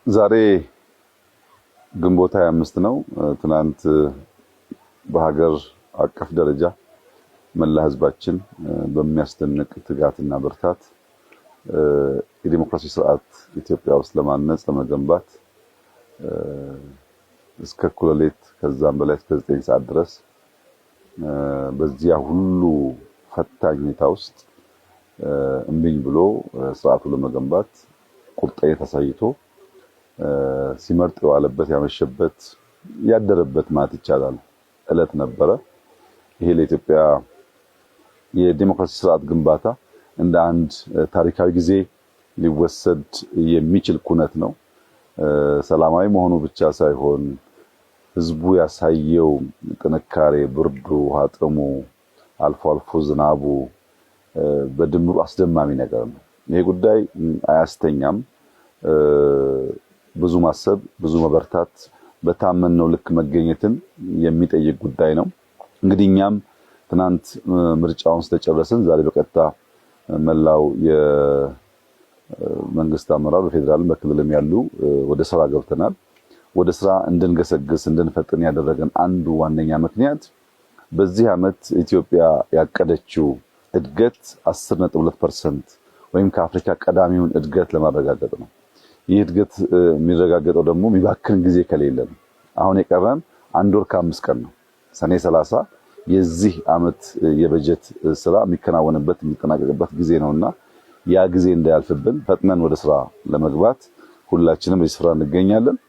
ዛሬ ግንቦት 25 ነው። ትናንት በሀገር አቀፍ ደረጃ መላ ህዝባችን በሚያስደንቅ ትጋትና ብርታት የዲሞክራሲ ስርዓት ኢትዮጵያ ውስጥ ለማነጽ ለመገንባት እስከ እኩለ ሌሊት ከዛም በላይ እስከ 9 ሰዓት ድረስ በዚያ ሁሉ ፈታኝ ሁኔታ ውስጥ እምቢኝ ብሎ ስርዓቱን ለመገንባት ቁርጠኝነት አሳይቶ ሲመርጥ የዋለበት ያመሸበት ያደረበት ማለት ይቻላል እለት ነበረ። ይሄ ለኢትዮጵያ የዲሞክራሲ ስርዓት ግንባታ እንደ አንድ ታሪካዊ ጊዜ ሊወሰድ የሚችል ኩነት ነው። ሰላማዊ መሆኑ ብቻ ሳይሆን ህዝቡ ያሳየው ጥንካሬ፣ ብርዱ፣ ጥሙ፣ አልፎ አልፎ ዝናቡ በድምሩ አስደማሚ ነገር ነው። ይሄ ጉዳይ አያስተኛም። ብዙ ማሰብ፣ ብዙ መበርታት፣ በታመነው ልክ መገኘትን የሚጠይቅ ጉዳይ ነው። እንግዲህ እኛም ትናንት ምርጫውን ስለጨረስን ዛሬ በቀጥታ መላው የመንግስት አመራር በፌደራልም በክልልም ያሉ ወደ ስራ ገብተናል። ወደ ስራ እንድንገሰግስ እንድንፈጥን ያደረገን አንዱ ዋነኛ ምክንያት በዚህ ዓመት ኢትዮጵያ ያቀደችው እድገት 10.2% ወይም ከአፍሪካ ቀዳሚውን እድገት ለማረጋገጥ ነው። ይህ እድገት የሚረጋገጠው ደግሞ የሚባክን ጊዜ ከሌለ ነው። አሁን የቀረን 1 ወር ከ5 ቀን ነው። ሰኔ 30 የዚህ ዓመት የበጀት ስራ የሚከናወንበት የሚጠናቀቅበት ጊዜ ነውና ያ ጊዜ እንዳያልፍብን ፈጥነን ወደ ስራ ለመግባት ሁላችንም በዚህ ስራ እንገኛለን።